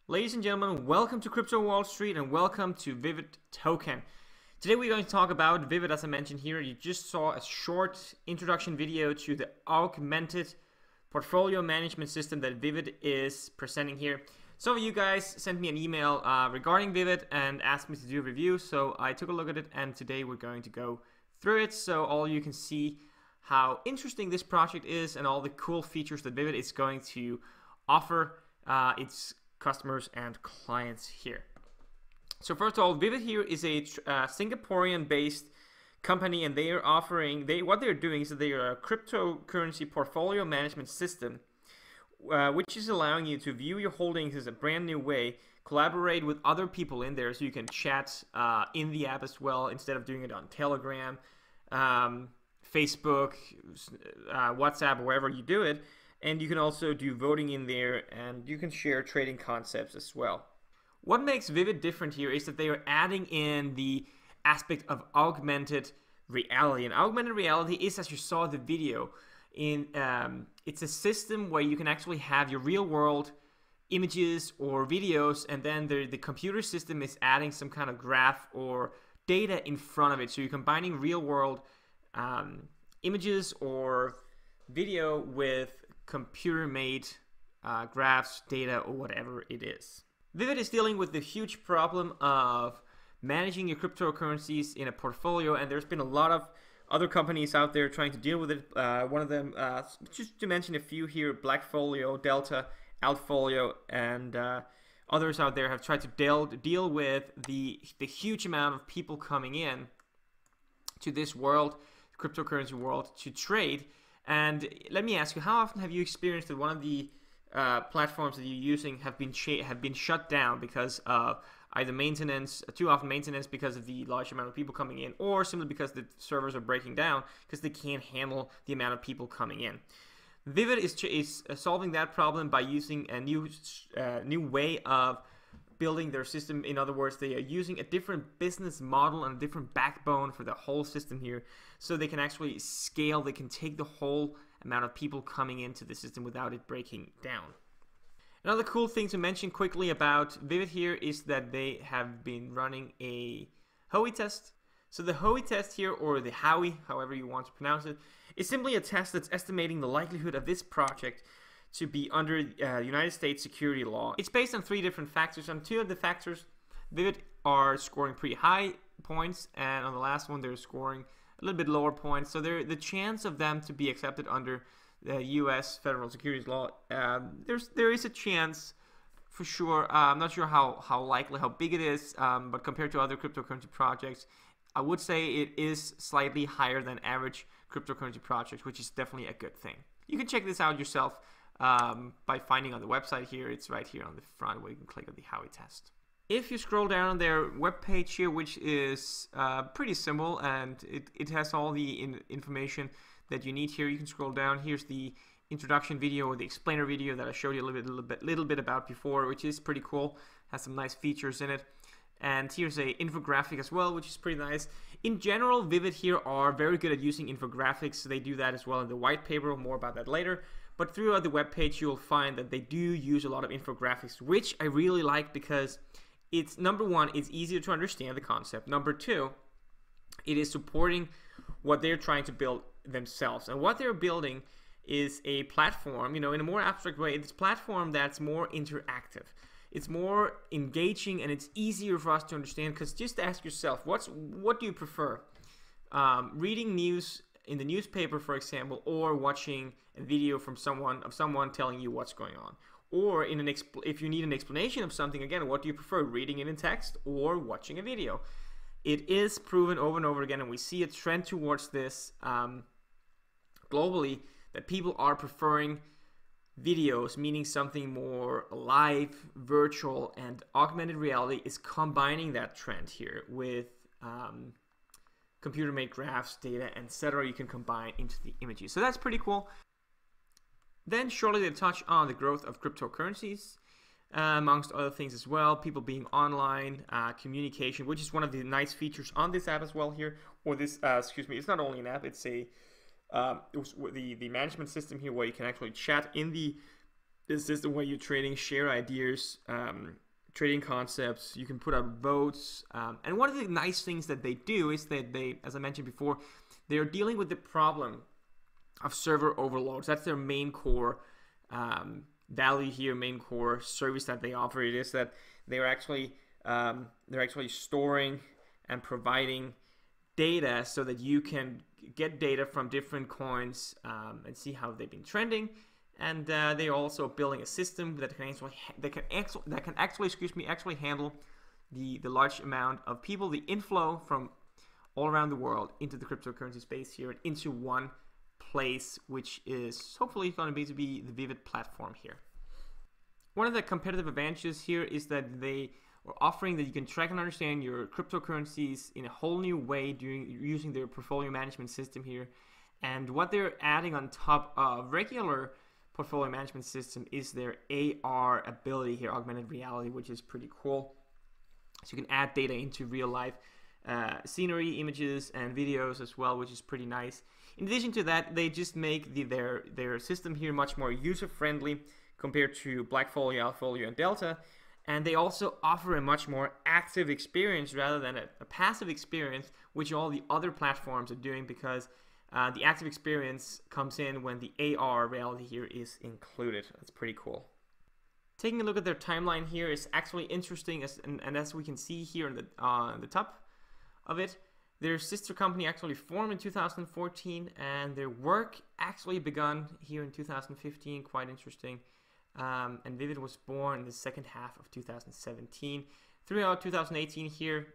Ladies and gentlemen, welcome to Crypto Wall Street and welcome to Vivid Token. Today we're going to talk about Vivid, as I mentioned here. You just saw a short introduction video to the augmented portfolio management system that Vivid is presenting here. Some of you guys sent me an email regarding Vivid and asked me to do a review, so I took a look at it and today we're going to go through it so all you can see how interesting this project is and all the cool features that Vivid is going to offer its customers and clients here. So first of all, Vivid here is a Singaporean-based company, and they are offering what they're doing is that they are a cryptocurrency portfolio management system, which is allowing you to view your holdings as a brand new way, collaborate with other people in there, so you can chat in the app as well instead of doing it on Telegram, Facebook, WhatsApp, wherever you do it. And you can also do voting in there, and you can share trading concepts as well. What makes Vivid different here is that they are adding in the aspect of augmented reality. And augmented reality is, as you saw in the video, it's a system where you can actually have your real world images or videos, and then the computer system is adding some kind of graph or data in front of it. So you're combining real world images or video with computer-made graphs, data, or whatever it is. Vivid is dealing with the huge problem of managing your cryptocurrencies in a portfolio, and there's been a lot of other companies out there trying to deal with it. One of them, just to mention a few here, Blackfolio, Delta, Altfolio, and others out there have tried to deal with the huge amount of people coming in to this world, cryptocurrency world, to trade. And let me ask you, how often have you experienced that one of the platforms that you're using have been shut down because of either maintenance, too often maintenance because of the large amount of people coming in, or simply because the servers are breaking down because they can't handle the amount of people coming in? Vivid is solving that problem by using a new way of building their system. In other words, they are using a different business model and a different backbone for the whole system here, so they can actually scale. They can take the whole amount of people coming into the system without it breaking down. Another cool thing to mention quickly about Vivid here is that they have been running a Howey test. So the Howey test here, or the Howey, however you want to pronounce it, is simply a test that's estimating the likelihood of this project to be under United States security law. It's based on 3 different factors. On 2 of the factors, Vivid are scoring pretty high points, and on the last one, they're scoring a little bit lower points. So the chance of them to be accepted under the U.S. federal securities law, there is a chance for sure. I'm not sure how likely, how big it is, but compared to other cryptocurrency projects, I would say it is slightly higher than average cryptocurrency projects, which is definitely a good thing. You can check this out yourself by finding on the website here. It's right here on the front where you can click on the Howey test. If you scroll down on their webpage here, which is pretty simple, and it has all the information that you need here, you can scroll down. Here's the introduction video or the explainer video that I showed you a little bit about before, which is pretty cool. Has some nice features in it. And here's a infographic as well, which is pretty nice. In general, Vivid here are very good at using infographics. So they do that as well in the white paper. More about that later. But throughout the webpage, you'll find that they do use a lot of infographics, which I really like because it's, number one, it's easier to understand the concept. Number 2, it is supporting what they're trying to build themselves. And what they're building is a platform, in a more abstract way. It's a platform that's more interactive. It's more engaging, and it's easier for us to understand, because just ask yourself, what do you prefer? Reading news in the newspaper, for example, or watching a video from someone telling you what's going on, or if you need an explanation of something, again, what do you prefer, reading it in text or watching a video? It is proven over and over again, and we see a trend towards this globally, that people are preferring videos, meaning something more live, virtual, and augmented reality is combining that trend here with computer-made graphs, data, etc. You can combine into the images. So that's pretty cool. Then shortly they touch on the growth of cryptocurrencies, amongst other things as well. People being online, communication, which is one of the nice features on this app as well here. Or this, excuse me, it's not only an app, it's the management system here where you can actually chat in the this system where you're trading, share ideas, trading concepts. You can put out votes. And one of the nice things that they do is that they, as I mentioned before, they're dealing with the problem of server overloads. That's their main core value here, main core service that they offer. It is that they're actually storing and providing data so that you can get data from different coins and see how they've been trending. And they're also building a system that can actually handle the large amount of people, the inflow from all around the world into the cryptocurrency space here and into one place, which is hopefully going to be the Vivid platform here. One of the competitive advantages here is that they are offering that you can track and understand your cryptocurrencies in a whole new way using their portfolio management system here. And what they're adding on top of regular portfolio management system is their AR ability here, augmented reality, which is pretty cool. So you can add data into real life scenery, images, and videos as well, which is pretty nice. In addition to that, they just make their system here much more user-friendly compared to Blackfolio, Alfolio, and Delta. And they also offer a much more active experience rather than a passive experience, which all the other platforms are doing, because the active experience comes in when the AR reality here is included. That's pretty cool. Taking a look at their timeline here is actually interesting, and as we can see here on the top of it, their sister company actually formed in 2014, and their work actually begun here in 2015. Quite interesting. And Vivid was born in the second half of 2017. Throughout 2018 here,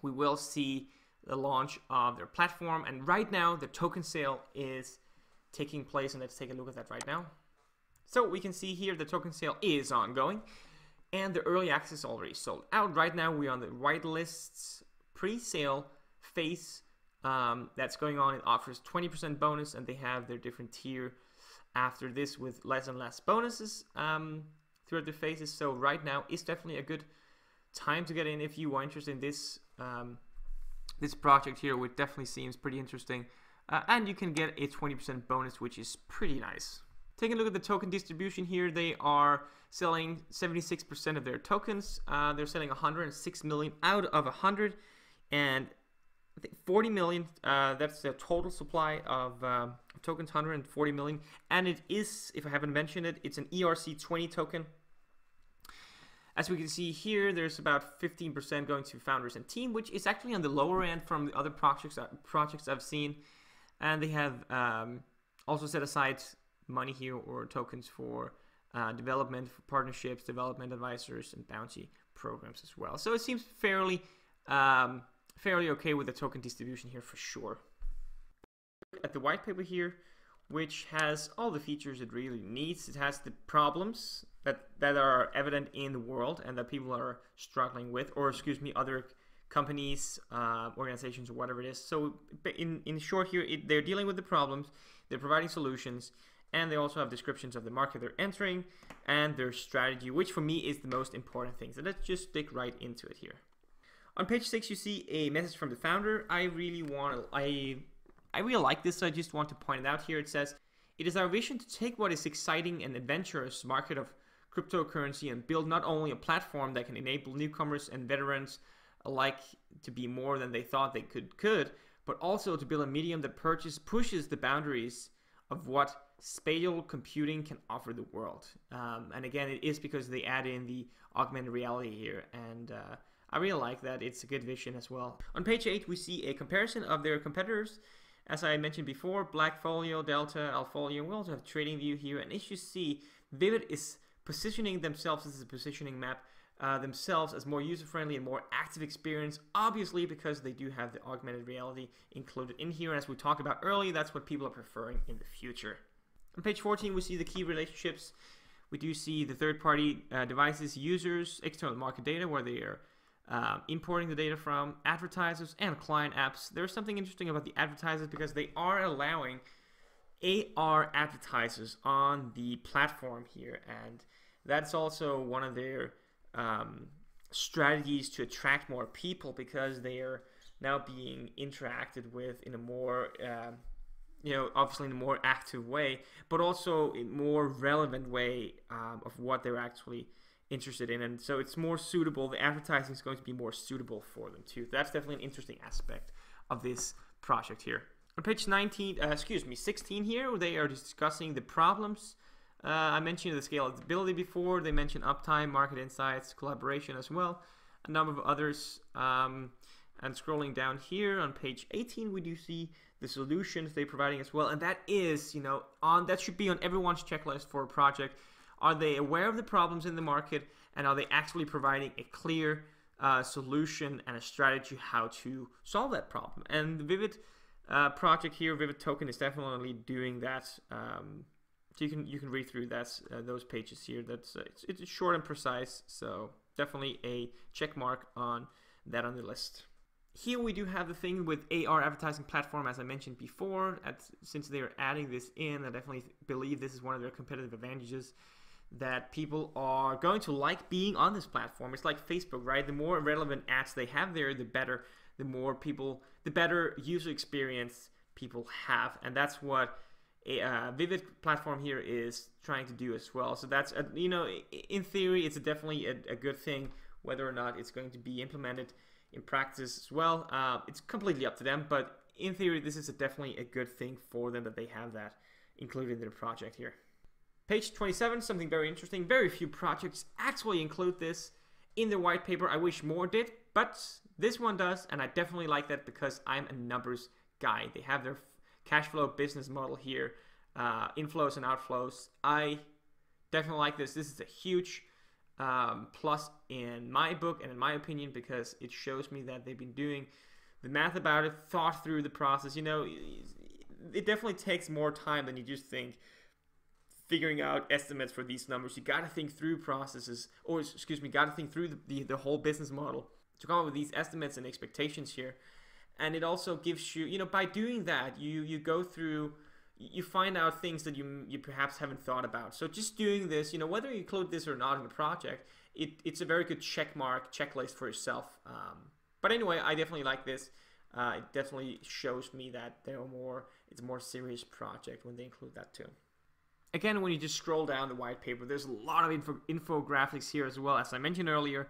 we will see the launch of their platform, and right now the token sale is taking place, and let's take a look at that right now. So we can see here the token sale is ongoing, and the early access already sold out. Right now we're on the whitelists pre-sale phase that's going on. It offers 20% bonus, and they have their different tier after this with less and less bonuses throughout the phases. So right now is definitely a good time to get in if you are interested in this this project here, which definitely seems pretty interesting. And you can get a 20% bonus, which is pretty nice. Taking a look at the token distribution here, they are selling 76% of their tokens. They're selling 106 million out of 100, and I think 40 million, that's the total supply of tokens, 140 million. And it is, if I haven't mentioned it, it's an ERC20 token. As we can see here, there's about 15% going to founders and team, which is actually on the lower end from the other projects I've seen. And they have also set aside money here or tokens for development, for partnerships, development advisors, and bounty programs as well. So it seems fairly okay with the token distribution here for sure. At the white paper here, which has all the features it really needs. It has the problems that are evident in the world and that people are struggling with, or excuse me, other companies, organizations, or whatever it is. So in short here, they're dealing with the problems, they're providing solutions, and they also have descriptions of the market they're entering and their strategy, which for me is the most important thing. So let's just dig right into it here. On page 6, you see a message from the founder. I really like this, so I just want to point it out here. It says, "It is our vision to take what is exciting and adventurous market of cryptocurrency and build not only a platform that can enable newcomers and veterans alike to be more than they thought they could, but also to build a medium that pushes the boundaries of what spatial computing can offer the world." And again, it is because they add in the augmented reality here, and I really like that. It's a good vision as well. On page 8, we see a comparison of their competitors. As I mentioned before, Blackfolio, Delta, Alfolio. We also have TradingView here, and as you see, Vivid is positioning themselves as a positioning map, themselves as more user-friendly and more active experience, obviously because they do have the augmented reality included in here. And as we talked about earlier, that's what people are preferring in the future. On page 14, we see the key relationships. We do see the third-party devices, users, external market data, where they are importing the data from, advertisers, and client apps. There's something interesting about the advertisers because they are allowing AR advertisers on the platform here, and that's also one of their strategies to attract more people, because they are now being interacted with in a more obviously in a more active way, but also in a more relevant way of what they're actually interested in. And so it's more suitable. The advertising is going to be more suitable for them too. That's definitely an interesting aspect of this project here. On page 16 here, they are discussing the problems. I mentioned the scalability before. They mentioned uptime, market insights, collaboration as well, a number of others. And scrolling down here on page 18, we do see the solutions they're providing as well. And that is, that should be on everyone's checklist for a project. Are they aware of the problems in the market, and are they actually providing a clear solution and a strategy how to solve that problem? And the Vivid project here, Vivid Token, is definitely doing that. So you can read through those pages here. It's short and precise, so definitely a check mark on that on the list. Here we do have the thing with AR advertising platform, as I mentioned before. Since they are adding this in, I definitely believe this is one of their competitive advantages, that people are going to like being on this platform. It's like Facebook, right? The more relevant ads they have there, the better. The better user experience people have, and that's what a Vivid platform here is trying to do as well. So that's in theory, it's definitely a good thing. Whether or not it's going to be implemented in practice as well, it's completely up to them. But in theory, this is definitely a good thing for them that they have that included in their project here. Page 27, something very interesting. Very few projects actually include this in their white paper. I wish more did, but this one does, and I definitely like that because I'm a numbers guy. They have their cash flow business model here, inflows and outflows. I definitely like this. This is a huge plus in my book and in my opinion, because it shows me that they've been doing the math about it, thought through the process. It definitely takes more time than you just think. Figuring out estimates for these numbers, you got to think through processes, or got to think through the whole business model to come up with these estimates and expectations here. And it also gives you, by doing that, you go through, you find out things that you perhaps haven't thought about. So just doing this, whether you include this or not in the project, it's a very good checklist for yourself. But anyway, I definitely like this. It definitely shows me that it's a more serious project when they include that too. Again, when you just scroll down the white paper, there's a lot of infographics here as well. As I mentioned earlier,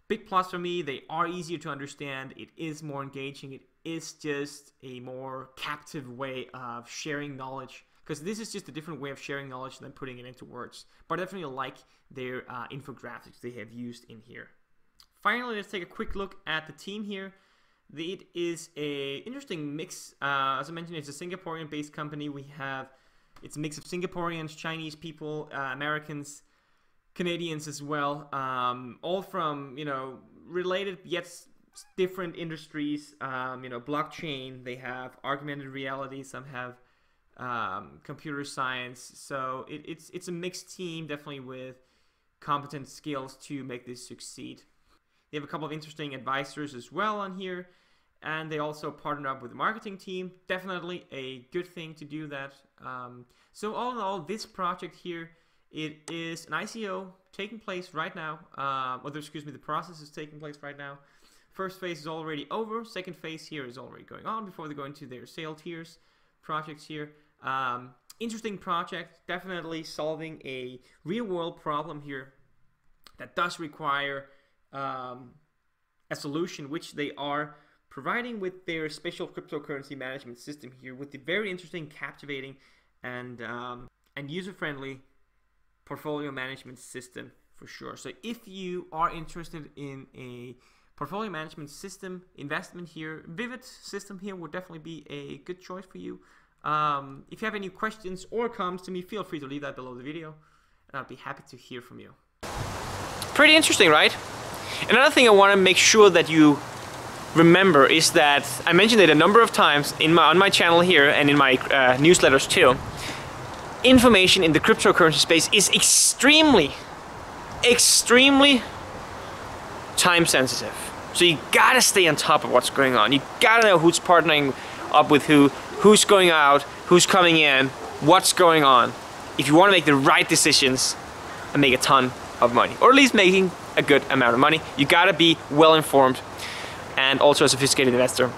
big plus for me, they are easier to understand. It is more engaging. It is just a more captive way of sharing knowledge, because this is just a different way of sharing knowledge than putting it into words. But I definitely like their infographics they have used in here. Finally, let's take a quick look at the team here. It is an interesting mix. As I mentioned, it's a Singaporean-based company. It's a mix of Singaporeans, Chinese people, Americans, Canadians as well, all from, related yet different industries. Blockchain, they have augmented reality, some have computer science. So it's a mixed team, definitely with competent skills to make this succeed. They have a couple of interesting advisors as well on here. And they also partner up with the marketing team. Definitely a good thing to do that. So all in all, this project here, it is an ICO taking place right now. The process is taking place right now. First phase is already over. Second phase here is already going on before they go into their sale tiers projects here. Interesting project, definitely solving a real world problem here that does require a solution, which they are providing with their special cryptocurrency management system here, with the very interesting, captivating, and user-friendly portfolio management system for sure. So if you are interested in a portfolio management system investment here, Vivid system here would definitely be a good choice for you. If you have any questions or comments to me, feel free to leave that below the video, and I'll be happy to hear from you. Pretty interesting, right? Another thing I want to make sure that you remember is that I mentioned it a number of times on my channel here and in my newsletters too. Information in the cryptocurrency space is extremely time sensitive. So you gotta stay on top of what's going on. You gotta know who's partnering up with who's going out, who's coming in, what's going on. If you want to make the right decisions and make a ton of money, or at least making a good amount of money, you gotta be well informed and also a sophisticated investor.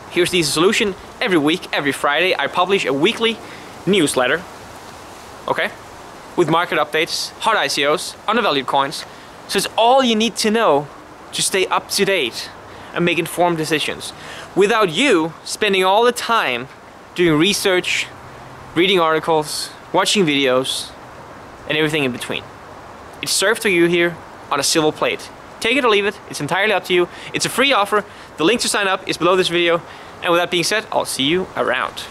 Here's the solution. every week, every Friday, I publish a weekly newsletter, okay, with market updates, hot ICOs, undervalued coins. So it's all you need to know to stay up to date and make informed decisions without you spending all the time doing research, reading articles, watching videos, and everything in between. It's served to you here on a silver plate. Take it or leave it, it's entirely up to you. It's a free offer. The link to sign up is below this video. And with that being said, I'll see you around.